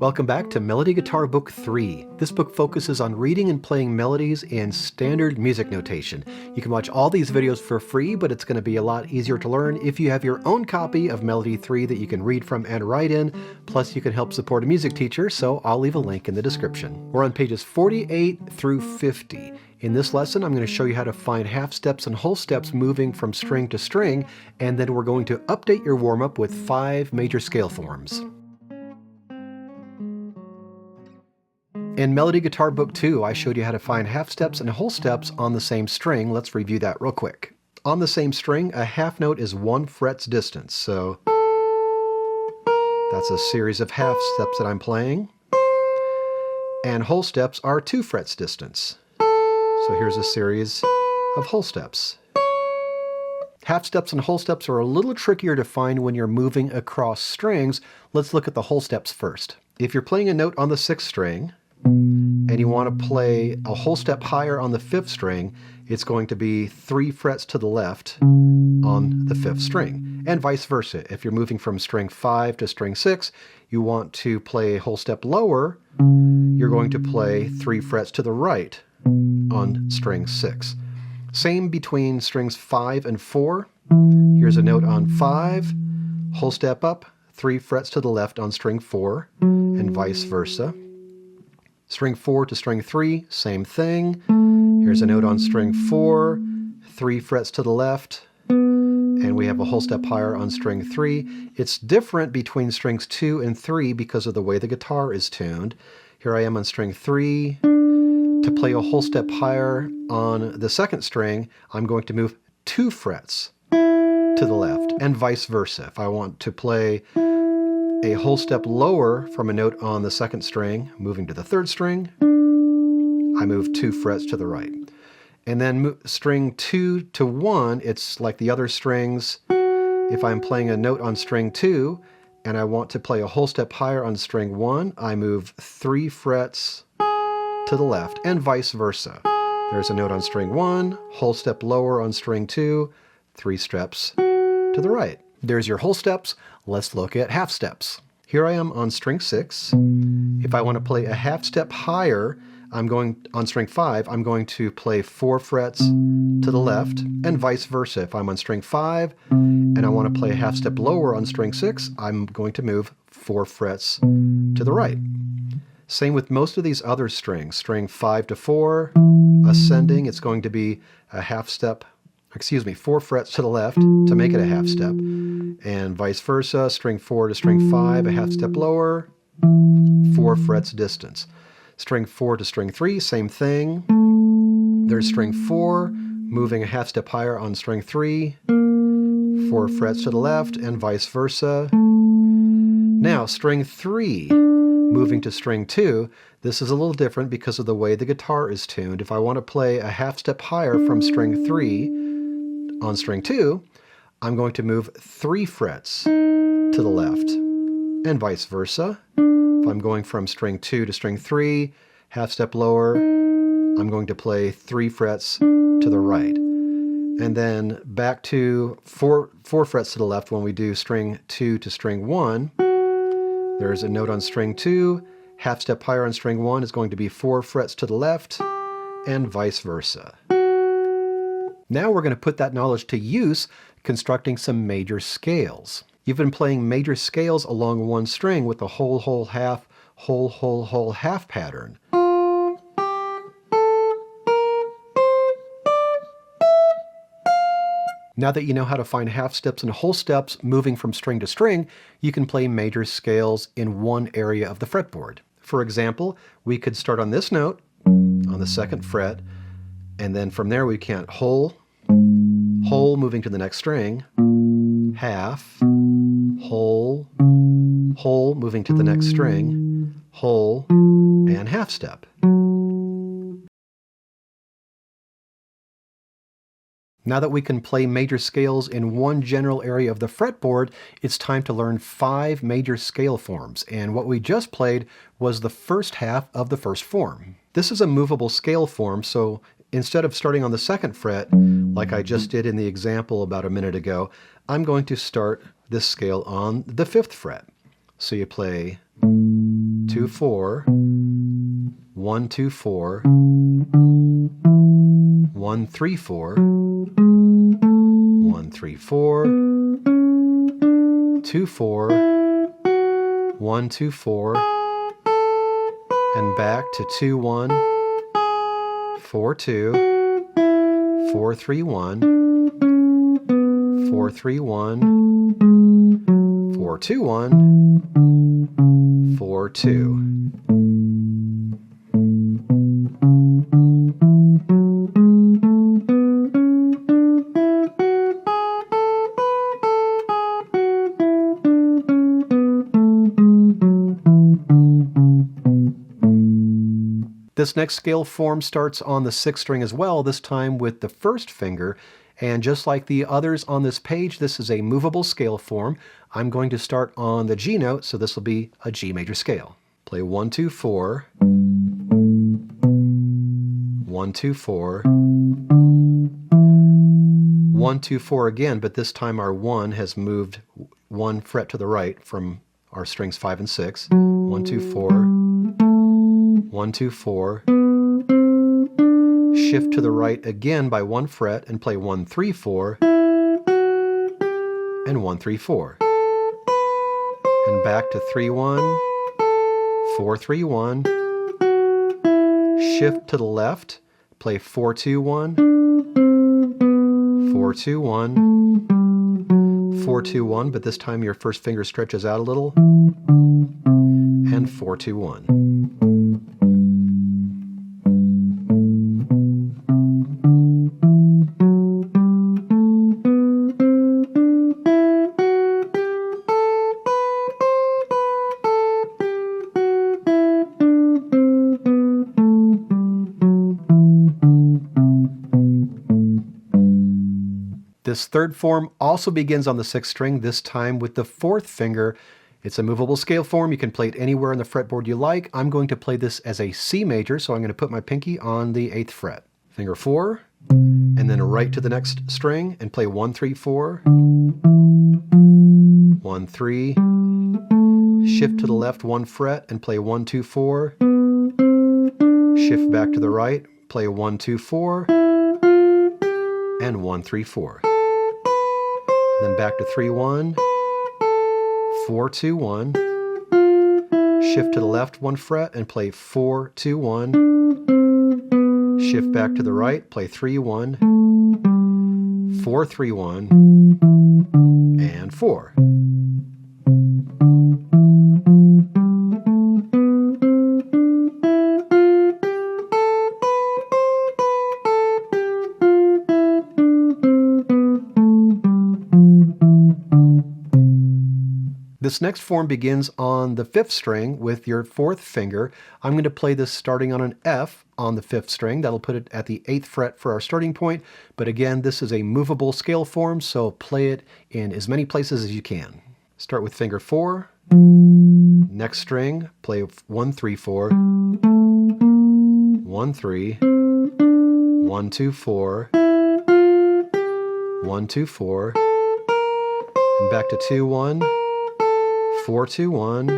Welcome back to Melody Guitar Book 3. This book focuses on reading and playing melodies in standard music notation. You can watch all these videos for free, but it's going to be a lot easier to learn if you have your own copy of Melody 3 that you can read from and write in. Plus, you can help support a music teacher, so I'll leave a link in the description. We're on pages 48 through 50. In this lesson, I'm going to show you how to find half steps and whole steps moving from string to string, and then we're going to update your warm-up with 5 major scale forms. In Melody Guitar Book 2, I showed you how to find half steps and whole steps on the same string. Let's review that real quick. On the same string, a half note is 1 fret's distance, so that's a series of half steps that I'm playing. And whole steps are 2 frets distance. So here's a series of whole steps. Half steps and whole steps are a little trickier to find when you're moving across strings. Let's look at the whole steps first. If you're playing a note on the 6th string, and you want to play a whole step higher on the 5th string, it's going to be 3 frets to the left on the 5th string, and vice versa. If you're moving from string 5 to string 6, you want to play a whole step lower, you're going to play 3 frets to the right on string 6. Same between strings 5 and 4. Here's a note on 5, whole step up, 3 frets to the left on string 4, and vice versa. String 4 to string 3, same thing. Here's a note on string 4, 3 frets to the left, and we have a whole step higher on string 3. It's different between strings 2 and 3 because of the way the guitar is tuned. Here I am on string 3. To play a whole step higher on the 2nd string, I'm going to move 2 frets to the left, and vice versa. If I want to play a whole step lower from a note on the 2nd string, moving to the 3rd string, I move 2 frets to the right. And then string 2 to 1, it's like the other strings. If I'm playing a note on string 2 and I want to play a whole step higher on string 1, I move 3 frets to the left, and vice versa. There's a note on string 1, whole step lower on string 2, 3 steps to the right. There's your whole steps. Let's look at half steps. Here I am on string 6. If I want to play a half step higher, on string 5, I'm going to play 4 frets to the left, and vice versa. If I'm on string 5 and I want to play a half step lower on string 6, I'm going to move 4 frets to the right. Same with most of these other strings. String 5 to 4, ascending, it's going to be a half step, 4 frets to the left to make it a half step. And vice versa, string 4 to string 5, a half step lower, 4 frets distance. String 4 to string 3, same thing. There's string 4, moving a half step higher on string 3, 4 frets to the left, and vice versa. Now, string 3, moving to string 2, this is a little different because of the way the guitar is tuned. If I want to play a half step higher from string 3 on string 2, I'm going to move 3 frets to the left, and vice versa. If I'm going from string 2 to string 3, half step lower, I'm going to play 3 frets to the right. And then back to 4 frets to the left when we do string 2 to string 1. There's a note on string 2, half step higher on string 1 is going to be 4 frets to the left, and vice versa. Now we're going to put that knowledge to use constructing some major scales. You've been playing major scales along one string with the whole, whole, half, whole, whole, whole, half pattern. Now that you know how to find half steps and whole steps moving from string to string, you can play major scales in one area of the fretboard. For example, we could start on this note, on the 2nd fret, and then from there we can whole, whole moving to the next string, half, whole, whole moving to the next string, whole, and half step. Now that we can play major scales in one general area of the fretboard, it's time to learn 5 major scale forms, and what we just played was the first half of the first form. This is a movable scale form, so instead of starting on the 2nd fret, like I just did in the example about a minute ago, I'm going to start this scale on the 5th fret. So you play 2, 4, 1, 2, 4, 1, 3, 4, 1, 3, 4, 2, 4, 1, 2, 4, and back to 2, 1, 4, 2, 4, 3, 1, 4, 3, 1, 4, 2, 1, 4, 2. This next scale form starts on the 6th string as well, this time with the 1st finger. And just like the others on this page, this is a movable scale form. I'm going to start on the G note, so this will be a G major scale. Play 1, 2, 4, 1, 2, 4, 1, 2, 4 again, but this time our 1 has moved 1 fret to the right from our strings 5 and 6. 1, 2, 4, 1, 2, 4, shift to the right again by 1 fret and play 1, 3, 4, and 1, 3, 4. And back to 3, 1, 4, 3, 1, shift to the left, play 4, 2, 1, 4, 2, 1, 4, 2, 1, but this time your first finger stretches out a little, and 4, 2, 1. This third form also begins on the 6th string, this time with the 4th finger. It's a movable scale form. You can play it anywhere on the fretboard you like. I'm going to play this as a C major, so I'm going to put my pinky on the 8th fret. Finger 4, and then right to the next string and play 1, 3, 4, 1, 3, shift to the left 1 fret and play 1, 2, 4, shift back to the right, play 1, 2, 4, and 1, 3, 4. Then back to 3, 1, 4, 2, 1, shift to the left 1 fret and play 4, 2, 1, shift back to the right, play 3, 1, 4, 3, 1, and 4. This next form begins on the 5th string with your 4th finger. I'm going to play this starting on an F on the 5th string. That'll put it at the 8th fret for our starting point. But again, this is a movable scale form, so play it in as many places as you can. Start with finger 4. Next string, play 1, 3, 4, 1, 3, 1, 2, 4, 1, 2, 4, and back to 2, 1, 4, 2, 1,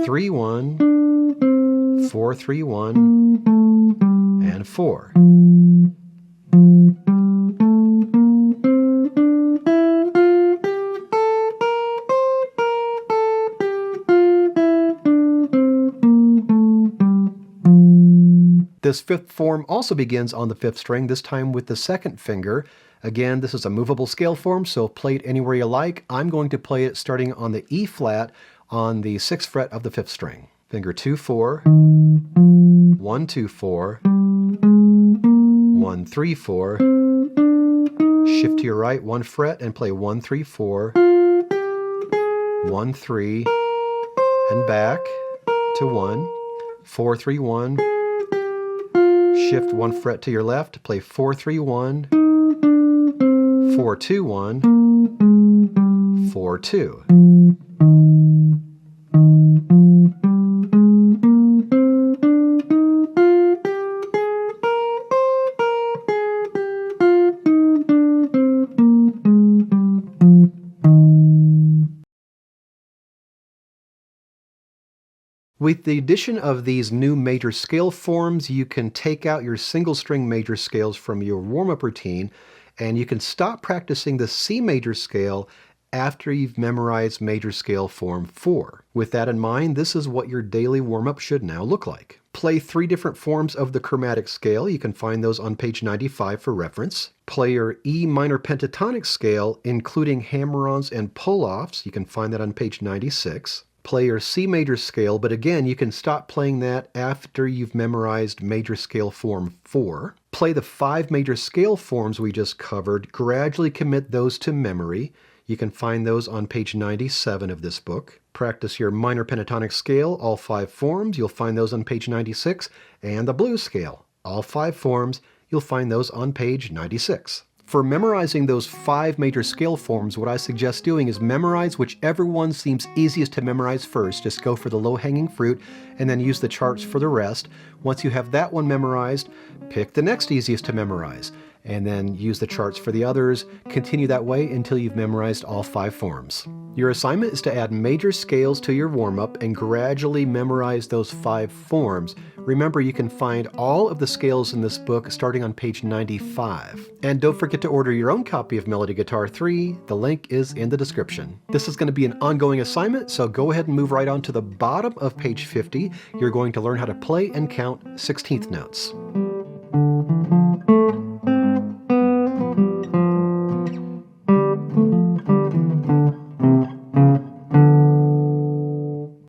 3, 1, 4, 3, 1, and 4. This 5th form also begins on the 5th string, this time with the 2nd finger. Again, this is a movable scale form, so play it anywhere you like. I'm going to play it starting on the E flat on the 6th fret of the 5th string. Finger 2, 4, 1, 2, 4, 1, 3, 4, shift to your right 1 fret and play 1, 3, 4, 1, 3, and back to 1, 4, 3, 1, shift 1 fret to your left, play 4, 3, 1, 4, 2, 1, 4, 2. With the addition of these new major scale forms, you can take out your single string major scales from your warm-up routine, and you can stop practicing the C major scale after you've memorized major scale form 4. With that in mind, this is what your daily warm-up should now look like. Play 3 different forms of the chromatic scale. You can find those on page 95 for reference. Play your E minor pentatonic scale, including hammer-ons and pull-offs. You can find that on page 96. Play your C major scale, but again, you can stop playing that after you've memorized major scale form 4. Play the 5 major scale forms we just covered. Gradually commit those to memory. You can find those on page 97 of this book. Practice your minor pentatonic scale, all 5 forms. You'll find those on page 96. And the blues scale, all 5 forms. You'll find those on page 96. For memorizing those 5 major scale forms, what I suggest doing is memorize whichever one seems easiest to memorize first. Just go for the low-hanging fruit and then use the charts for the rest. Once you have that one memorized, pick the next easiest to memorize and then use the charts for the others. Continue that way until you've memorized all 5 forms. Your assignment is to add major scales to your warm-up and gradually memorize those 5 forms. Remember, you can find all of the scales in this book starting on page 95. And don't forget to order your own copy of Melody Guitar 3. The link is in the description. This is going to be an ongoing assignment, so go ahead and move right on to the bottom of page 50. You're going to learn how to play and count 16th notes.